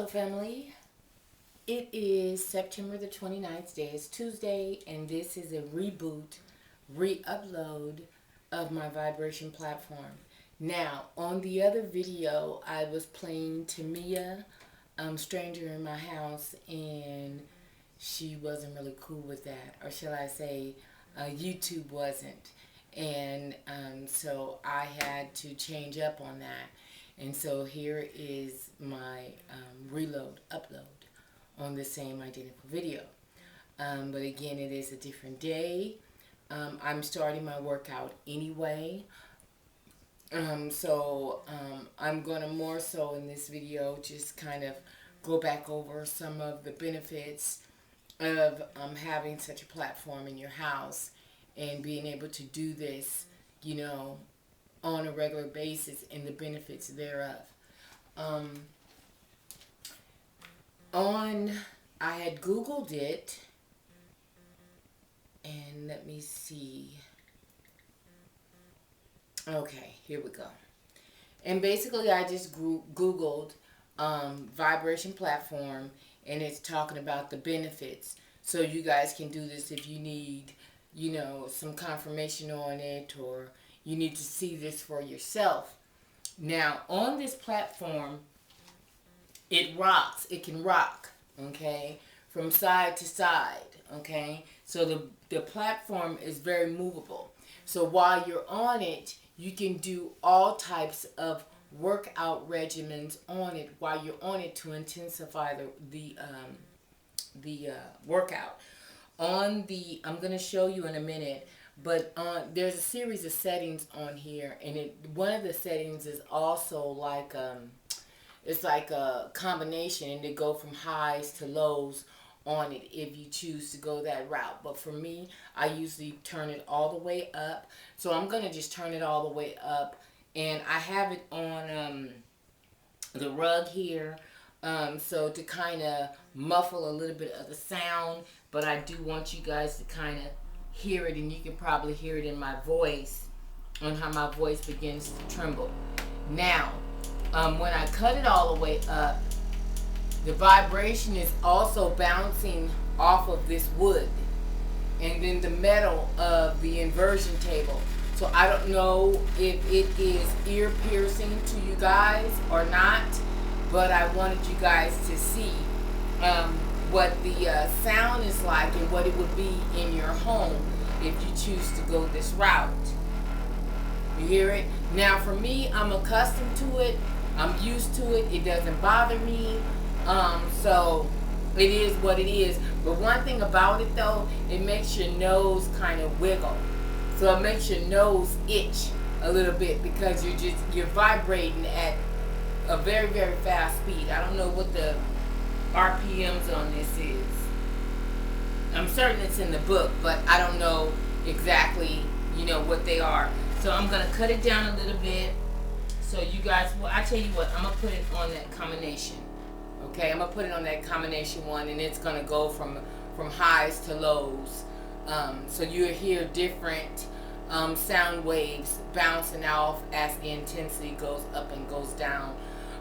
Hello, family. It is September the 29th. Today is Tuesday, and this is a reboot, re-upload of my vibration platform. Now, on the other video, I was playing Tamia, Stranger in My House, and she wasn't really cool with that. Or shall I say, YouTube wasn't. And so I had to change up on that. And so here is my upload on the same identical video. But again, it is a different day. I'm starting my workout anyway. I'm going to more so in this video just kind of go back over some of the benefits of having such a platform in your house and being able to do this, on a regular basis and the benefits thereof. I had Googled it, and let me see. Okay, here we go. And basically I just Googled vibration platform, and it's talking about the benefits. So you guys can do this if you need, some confirmation on it, or you need to see this for yourself. Now, on this platform, it rocks. It can rock, okay, from side to side, okay? So the platform is very movable. So while you're on it, you can do all types of workout regimens on it while you're on it to intensify the workout. I'm going to show you in a minute. But there's a series of settings on here, and one of the settings is also like it's like a combination, and they go from highs to lows on it if you choose to go that route. But for me, I usually turn it all the way up. So I'm gonna just turn it all the way up, and I have it on the rug here, so to kind of muffle a little bit of the sound. But I do want you guys to kind of hear it, and you can probably hear it in my voice, on how my voice begins to tremble. Now, when I cut it all the way up, the vibration is also bouncing off of this wood and then the metal of the inversion table. So I don't know if it is ear piercing to you guys or not, but I wanted you guys to see what the sound is like and what it would be in your home if you choose to go this route. You hear it? Now for me, I'm accustomed to it. I'm used to it. It doesn't bother me. So it is what it is. But one thing about it though, it makes your nose kind of wiggle. So it makes your nose itch a little bit because you're vibrating at a very, very fast speed. I don't know what the RPMs on this is. I'm certain it's in the book, but I don't know exactly, what they are. So I'm going to cut it down a little bit. So you guys, I tell you what, I'm going to put it on that combination. Okay, I'm going to put it on that combination one, and it's going to go from highs to lows. So you'll hear different sound waves bouncing off as the intensity goes up and goes down.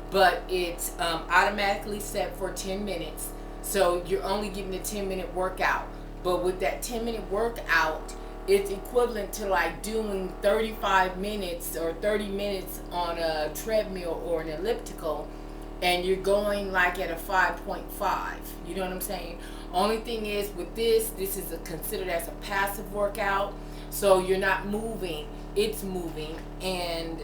But it's automatically set for 10 minutes. So you're only getting a 10-minute workout. But with that 10-minute workout, it's equivalent to like doing 35 minutes or 30 minutes on a treadmill or an elliptical. And you're going like at a 5.5. You know what I'm saying? Only thing is with this is considered as a passive workout. So you're not moving. It's moving. And,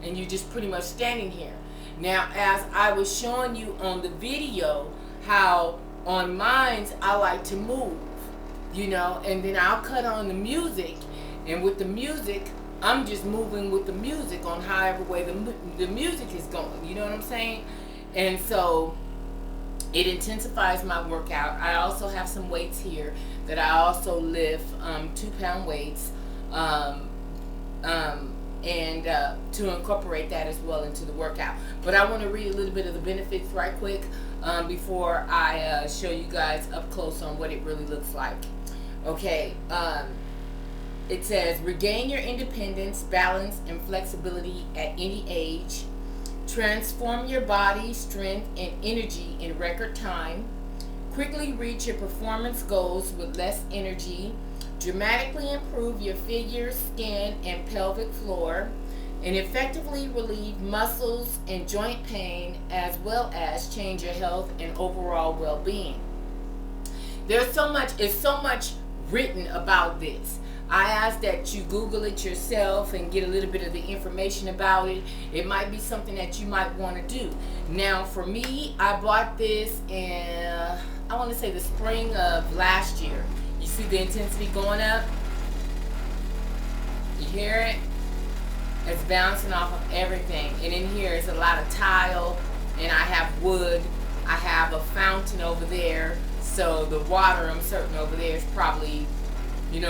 and you're just pretty much standing here. Now, as I was showing you on the video, how on mine I like to move, and then I'll cut on the music, and with the music, I'm just moving with the music on however way the music is going, you know what I'm saying? And so it intensifies my workout. I also have some weights here that I also lift, 2-pound weights, and to incorporate that as well into the workout. But I want to read a little bit of the benefits right quick before I show you guys up close on what it really looks like. Okay, it says, regain your independence, balance, and flexibility at any age. Transform your body, strength, and energy in record time. Quickly reach your performance goals with less energy. Dramatically improve your figure, skin, and pelvic floor. And effectively relieve muscles and joint pain, as well as change your health and overall well-being. It's so much written about this. I ask that you Google it yourself and get a little bit of the information about it. It might be something that you might want to do. Now, for me, I bought this in, I want to say the spring of last year. You see the intensity going up? You hear it? It's bouncing off of everything. And in here is a lot of tile, and I have wood. I have a fountain over there. So the water, I'm certain over there is probably,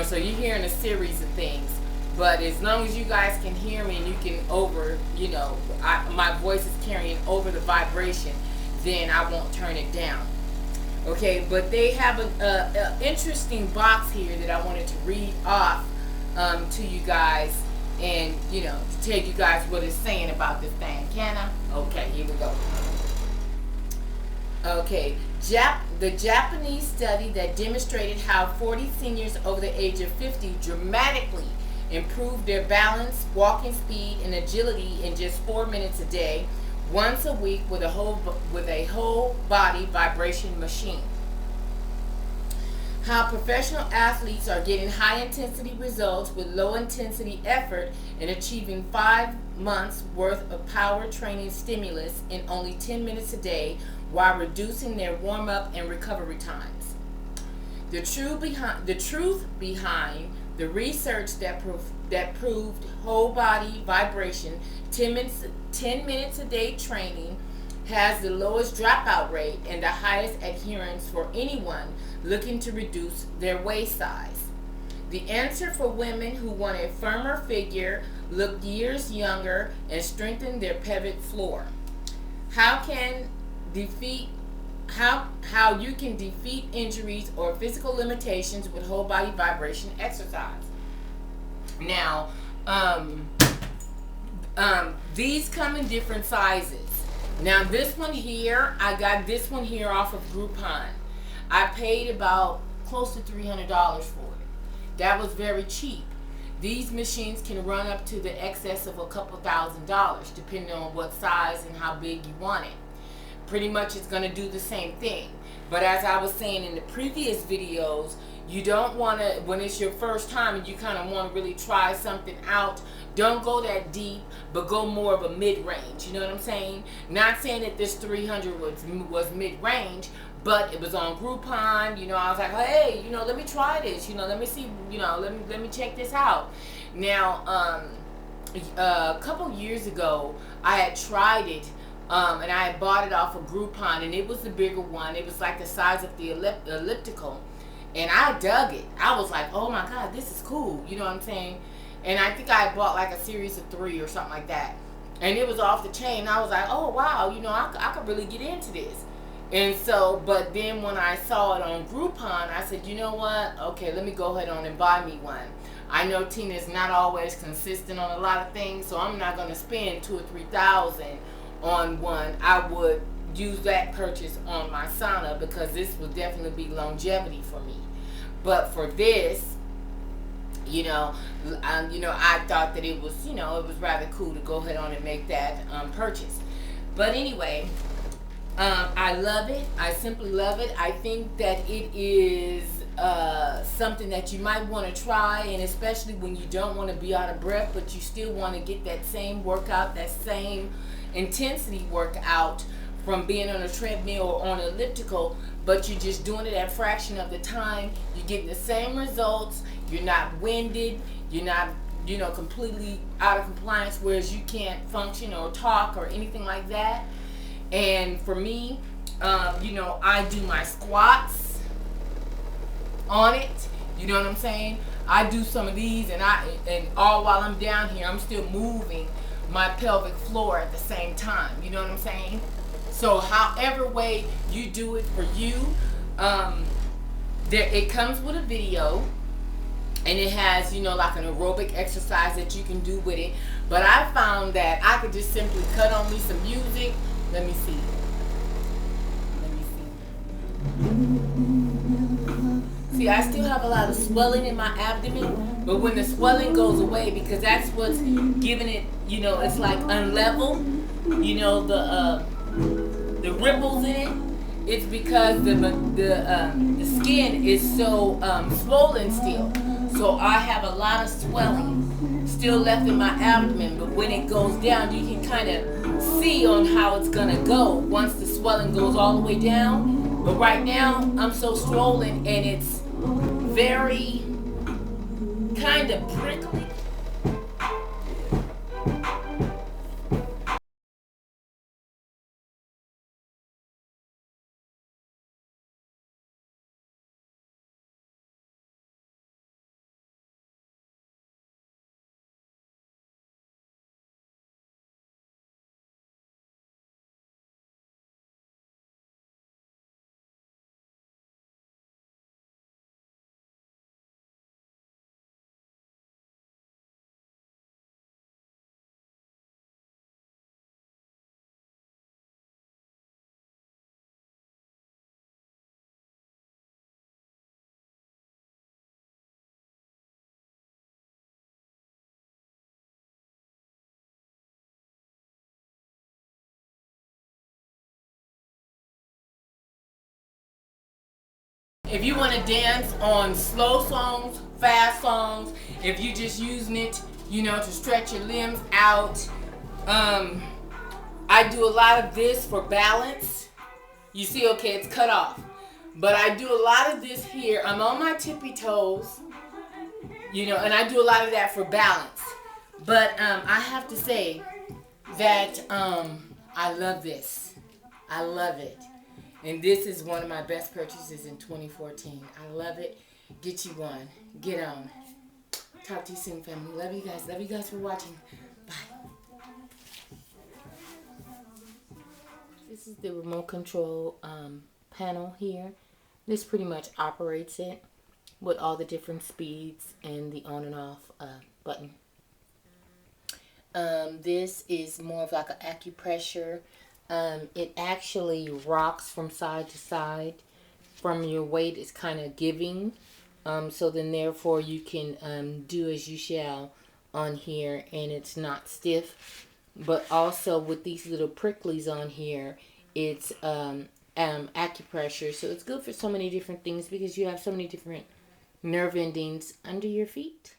so you're hearing a series of things. But as long as you guys can hear me and you can my voice is carrying over the vibration, then I won't turn it down. Okay, but they have an interesting box here that I wanted to read off to you guys and, to tell you guys what it's saying about this thing. Can I? Okay, here we go. Okay, the Japanese study that demonstrated how 40 seniors over the age of 50 dramatically improved their balance, walking speed, and agility in just 4 minutes a day, once a week with a whole body vibration machine. How professional athletes are getting high intensity results with low intensity effort and achieving 5 months worth of power training stimulus in only 10 minutes a day while reducing their warm up and recovery times. The truth behind the research that proved whole body vibration 10 minutes a day training has the lowest dropout rate and the highest adherence for anyone looking to reduce their waist size. The answer for women who want a firmer figure, look years younger, and strengthen their pelvic floor. How you can defeat injuries or physical limitations with whole body vibration exercise. Now, these come in different sizes. Now this one here, I got this one here off of Groupon. I paid about close to $300 for it. That was very cheap. These machines can run up to the excess of a couple $1,000 depending on what size and how big you want it. Pretty much it's going to do the same thing. But as I was saying in the previous videos, you don't want to, when it's your first time and you kind of want to really try something out, don't go that deep, but go more of a mid-range. You know what I'm saying? Not saying that this 300 was mid-range, but it was on Groupon. I was like, hey, let me try this. Let me see. Let me check this out. Now, a couple years ago, I had tried it. And I had bought it off of Groupon, and it was the bigger one. It was like the size of the elliptical, and I dug it. I was like, oh my God, this is cool. You know what I'm saying? And I think I bought like a series of 3 or something like that, and it was off the chain. I was like, oh wow, I could really get into this. And so, but then when I saw it on Groupon, I said, you know what? Okay, let me go ahead on and buy me one. I know Tina's not always consistent on a lot of things, so I'm not gonna spend $2,000 or $3,000 on one. I would use that purchase on my sauna because this would definitely be longevity for me. But for this, I thought that it was, it was rather cool to go ahead on and make that purchase. But anyway, I love it. I simply love it. I think that it is something that you might want to try, and especially when you don't want to be out of breath, but you still want to get that same workout, that same intensity workout from being on a treadmill or on an elliptical, but you're just doing it at a fraction of the time. You're getting the same results. You're not winded. You're not, completely out of compliance, whereas you can't function or talk or anything like that. And for me, I do my squats on it. You know what I'm saying? I do some of these, and all while I'm down here, I'm still moving my pelvic floor at the same time. You know what I'm saying? So however way you do it for you, it comes with a video. and it has, you know, like an aerobic exercise that you can do with it. But I found that I could just simply cut on me some music. Let me see. Let me see. See, I still have a lot of swelling in my abdomen, but when the swelling goes away, because that's what's giving it, you know, it's like unlevel, you know, the ripples in it. It's because the skin is so swollen still. So I have a lot of swelling still left in my abdomen, but when it goes down, you can kind of see on how it's gonna go once the swelling goes all the way down. But right now, I'm so swollen and it's very kind of prickly. If you want to dance on slow songs, fast songs, if you're just using it, you know, to stretch your limbs out, I do a lot of this for balance. You see, okay, it's cut off. But I do a lot of this here. I'm on my tippy toes, you know, and I do a lot of that for balance. But I have to say that I love this. I love it. And this is one of my best purchases in 2014. I love it. Get you one. Get on. Talk to you soon, family. Love you guys. Love you guys for watching. Bye. This is the remote control panel here. This pretty much operates it with all the different speeds and the on and off button. This is more of like an acupressure. It actually rocks from side to side from your weight. It's kind of giving. So then therefore you can do as you shall on here and it's not stiff. But also with these little pricklies on here, it's acupressure. So it's good for so many different things because you have so many different nerve endings under your feet.